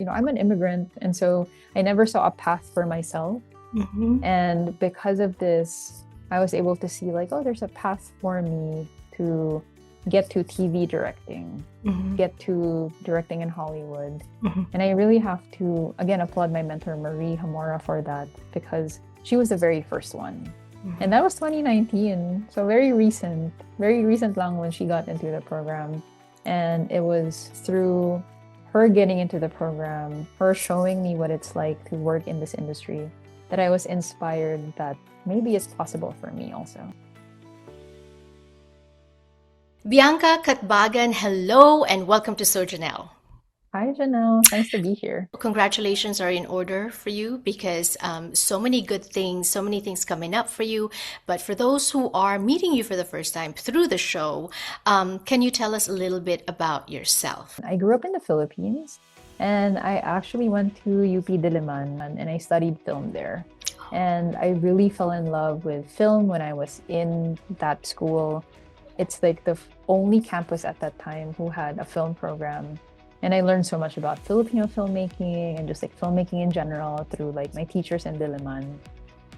I'm an immigrant. And so I never saw a path for myself. And because of this, I was able to see like, oh, there's a path for me to get to TV directing, get to directing in Hollywood. And I really have to, again, applaud my mentor, Marie Hamora, for that, because she was the very first one. And that was 2019. So very recent lang when she got into the program. And it was through her getting into the program, her showing me what it's like to work in this industry, that I was inspired that maybe it's possible for me also. Bianca Catbagan, hello and welcome to Sir Janelle. Hi, Janelle. Nice to be here. Congratulations are in order for you because so many good things, so many things coming up for you. But for those who are meeting you for the first time through the show, can you tell us a little bit about yourself? I grew up in the Philippines, and I actually went to UP Diliman and I studied film there. And I really fell in love with film when I was in that school. It's like the only campus at that time who had a film program. And I learned so much about Filipino filmmaking and just like filmmaking in general through like my teachers in Diliman.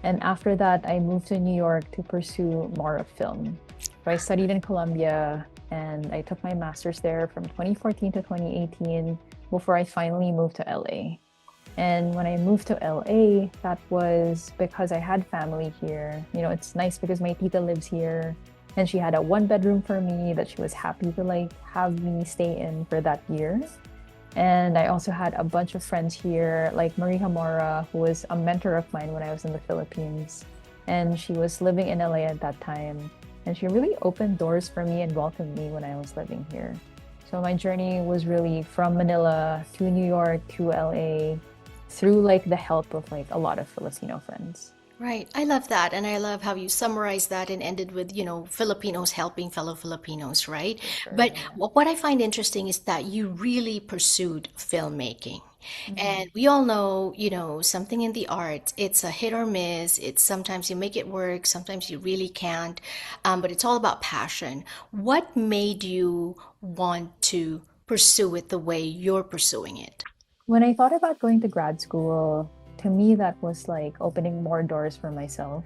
And after that, I moved to New York to pursue more of film. So I studied in Columbia and I took my master's there from 2014 to 2018 before I finally moved to LA. And when I moved to LA, that was because I had family here. It's nice because my tita lives here. And she had a 1-bedroom for me that she was happy to like have me stay in for that year. And I also had a bunch of friends here, like Marie Hamora, who was a mentor of mine when I was in the Philippines. And she was living in LA at that time. And she really opened doors for me and welcomed me when I was living here. So my journey was really from Manila to New York to LA through like the help of like a lot of Filipino friends. Right. I love that. And I love how you summarized that and ended with, Filipinos helping fellow Filipinos, right? Sure. But what I find interesting is that you really pursued filmmaking. And we all know, something in the art, it's a hit or miss. It's sometimes you make it work, sometimes you really can't. But it's all about passion. What made you want to pursue it the way you're pursuing it? When I thought about going to grad school, to me, that was like opening more doors for myself.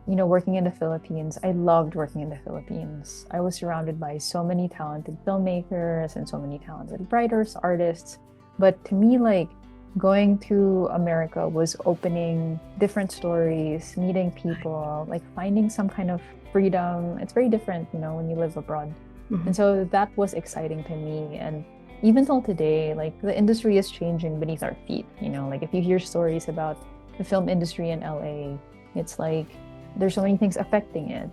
Working in the Philippines, I loved working in the Philippines. I was surrounded by so many talented filmmakers and so many talented writers, artists. But to me, like going to America was opening different stories, meeting people, like finding some kind of freedom. It's very different, when you live abroad. And so that was exciting to me. And even till today, like the industry is changing beneath our feet. Like if you hear stories about the film industry in LA, it's like there's so many things affecting it.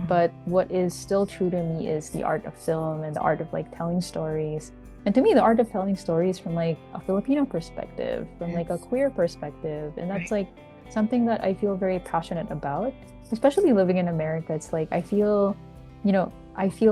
But what is still true to me is the art of film and the art of like telling stories. And to me, the art of telling stories from like a Filipino perspective, from like a queer perspective. And that's like something that I feel very passionate about, especially living in America. It's like I feel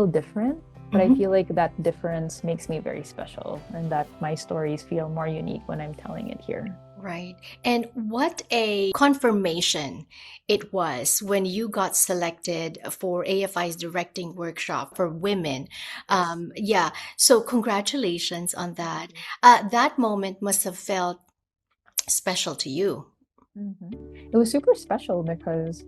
different. But I feel like that difference makes me very special and that my stories feel more unique when I'm telling it here. Right. And what a confirmation it was when you got selected for AFI's directing workshop for women. Yeah. So congratulations on that. That moment must have felt special to you. It was super special because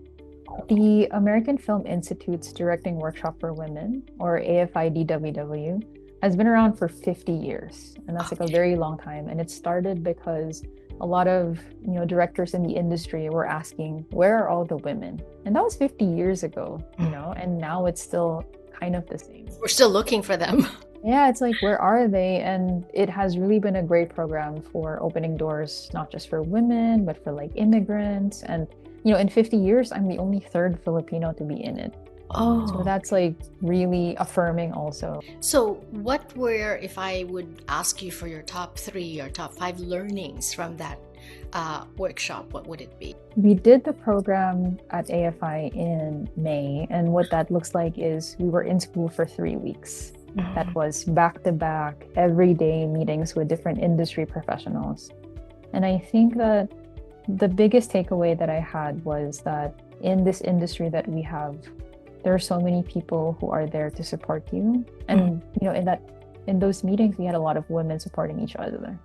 the American Film Institute's Directing Workshop for Women, or AFI-DWW, has been around for 50 years. And that's like a very long time. And it started because a lot of directors in the industry were asking, where are all the women? And that was 50 years ago, and now it's still kind of the same. We're still looking for them. Yeah, it's like, where are they? And it has really been a great program for opening doors, not just for women, but for like immigrants. And in 50 years, I'm the only third Filipino to be in it. So that's like really affirming also. So what were, if I would ask you for your top 3 or top 5 learnings from that workshop, what would it be? We did the program at AFI in May. And what that looks like is we were in school for 3 weeks. That was back-to-back, everyday meetings with different industry professionals. And I think that the biggest takeaway that I had was that in this industry that we have, there are so many people who are there to support you. And, in those meetings, we had a lot of women supporting each other.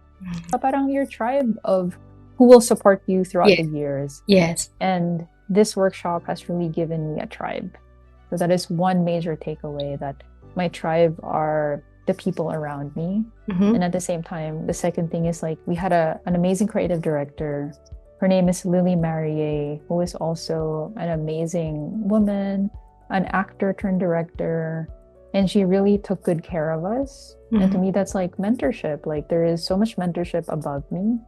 Parang your tribe of who will support you throughout Yeah. the years. Yes. And this workshop has really given me a tribe. So that is one major takeaway, that my tribe are the people around me. Mm-hmm. And at the same time, the second thing is like we had an amazing creative director. Her name is Lily Wachowski, who is also an amazing woman, an actor turned director, and she really took good care of us. And to me, that's like mentorship. Like there is so much mentorship above me.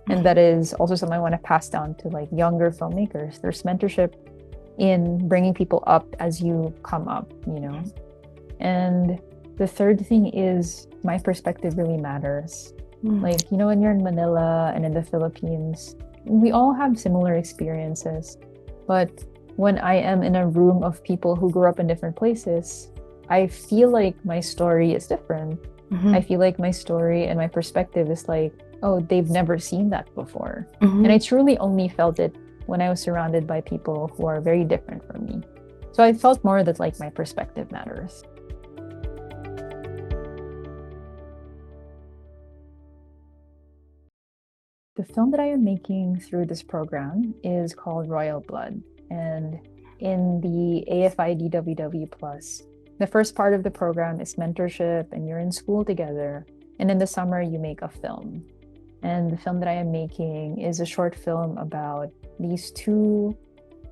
And that is also something I want to pass down to like younger filmmakers. There's mentorship in bringing people up as you come up, you know. And the third thing is my perspective really matters. Like, you know, when you're in Manila and in the Philippines, we all have similar experiences. But when I am in a room of people who grew up in different places, I feel like my story is different. I feel like my story and my perspective is like, oh, they've never seen that before. And I truly only felt it when I was surrounded by people who are very different from me. So I felt more that like my perspective matters. The film that I am making through this program is called Royal Blood. And in the AFI DWW Plus, the first part of the program is mentorship, and you're in school together. And in the summer, you make a film. And the film that I am making is a short film about these two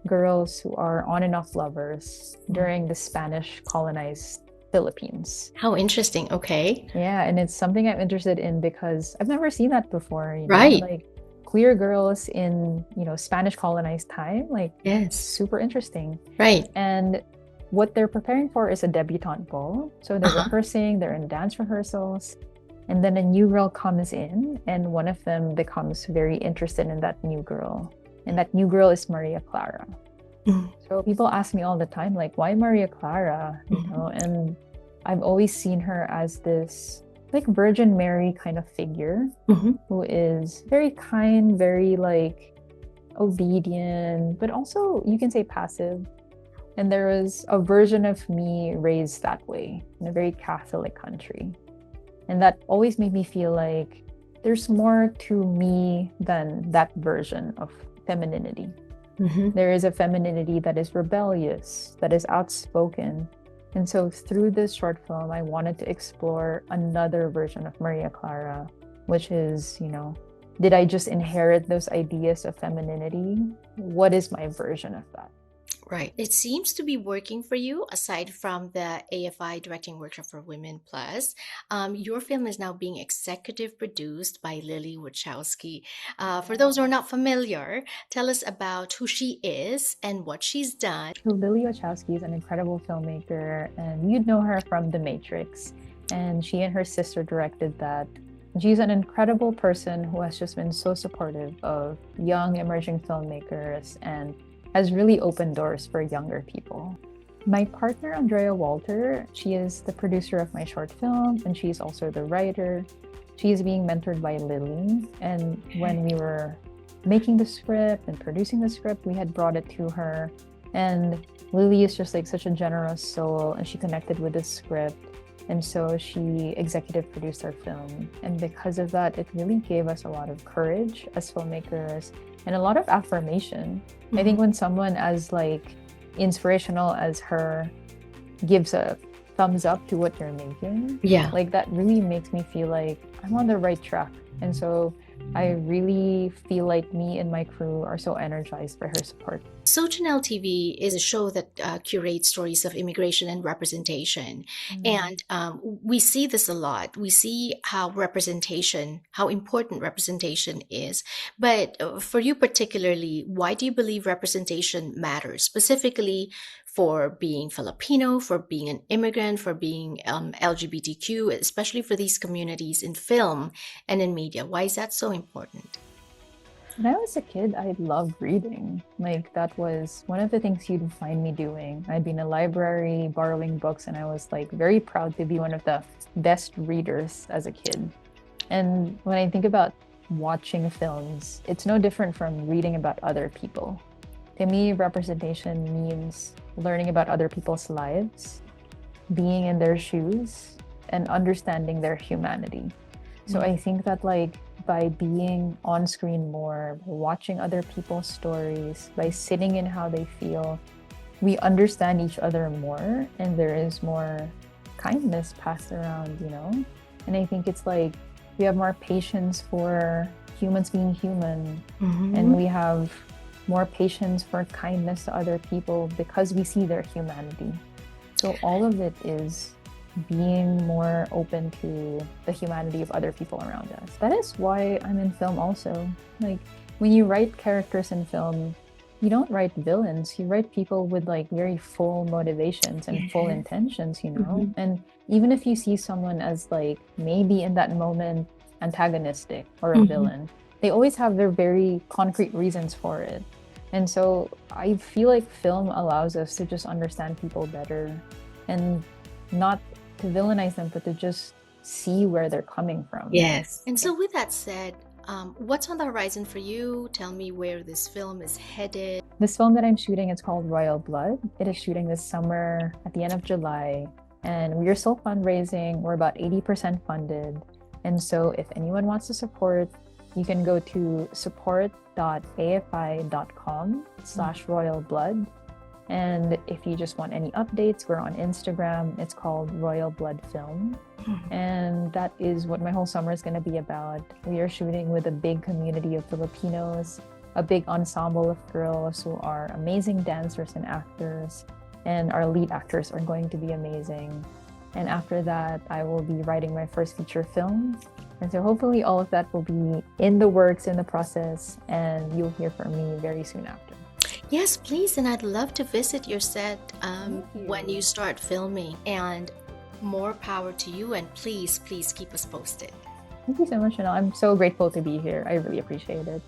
girls who are on and off lovers during the Spanish colonized Philippines. How interesting. Okay. Yeah, and it's something I'm interested in because I've never seen that before, you know? Right. Like queer girls in, you know, Spanish colonized time, like Yes. super interesting. Right. And what they're preparing for is a debutante ball. So they're rehearsing, they're in dance rehearsals. And then a new girl comes in, and one of them becomes very interested in that new girl. And that new girl is Maria Clara. So people ask me all the time, like, why Maria Clara? You know, and I've always seen her as this like Virgin Mary kind of figure who is very kind, very like obedient, but also you can say passive. And there was a version of me raised that way in a very Catholic country. And that always made me feel like there's more to me than that version of femininity. There is a femininity that is rebellious, that is outspoken. And so through this short film, I wanted to explore another version of Maria Clara, which is, you know, did I just inherit those ideas of femininity? What is my version of that? Right. It seems to be working for you aside from the AFI Directing Workshop for Women Plus. Your film is now being executive produced by Lily Wachowski. For those who are not familiar, tell us about who she is and what she's done. So Lily Wachowski is an incredible filmmaker, and you'd know her from The Matrix. And she and her sister directed that. She's an incredible person who has just been so supportive of young emerging filmmakers and has really opened doors for younger people. My partner, Andrea Walter, she is the producer of my short film, and she's also the writer. She's being mentored by Lily. And when we were making the script and producing the script, we had brought it to her. And Lily is just like such a generous soul, and she connected with the script. And so she executive produced our film. And because of that, it really gave us a lot of courage as filmmakers and a lot of affirmation. I think when someone as like inspirational as her gives a thumbs up to what you're making, like that really makes me feel like I'm on the right track. And so I really feel like me and my crew are so energized by her support. Sojanelle TV is a show that curates stories of immigration and representation. And we see this a lot. We see how representation, how important representation is. But for you particularly, why do you believe representation matters, specifically for being Filipino, for being an immigrant, for being LGBTQ, especially for these communities in film and in media? Why is that so important? When I was a kid, I loved reading. Like that was one of the things you'd find me doing. I'd be in a library borrowing books, and I was like very proud to be one of the best readers as a kid. And when I think about watching films, it's no different from reading about other people. To me, representation means learning about other people's lives, being in their shoes, and understanding their humanity. So I think that like by being on screen more, by watching other people's stories, by sitting in how they feel, we understand each other more, and there is more kindness passed around, you know? And I think it's like we have more patience for humans being human, and we have more patience for kindness to other people because we see their humanity. So all of it is being more open to the humanity of other people around us. That is why I'm in film also. Like, when you write characters in film, you don't write villains, you write people with like very full motivations and full intentions, you know? And even if you see someone as like maybe in that moment antagonistic or a villain, they always have their very concrete reasons for it. And so I feel like film allows us to just understand people better and not to villainize them, but to just see where they're coming from. Yes. And so, with that said, what's on the horizon for you? Tell me where this film is headed. This film that I'm shooting is called Royal Blood. It is shooting this summer at the end of July, and we are still fundraising. We're about 80% funded. And so if anyone wants to support, you can go to support.afi.com/royalblood. And if you just want any updates, we're on Instagram. It's called Royal Blood Film. And that is what my whole summer is going to be about. We are shooting with a big community of Filipinos, a big ensemble of girls who are amazing dancers and actors. And our lead actors are going to be amazing. And after that, I will be writing my first feature film. And so hopefully all of that will be in the works, in the process, and you'll hear from me very soon after. Yes, please. And I'd love to visit your set when you start filming. And more power to you. And please, please keep us posted. Thank you so much, Chanel. I'm so grateful to be here. I really appreciate it.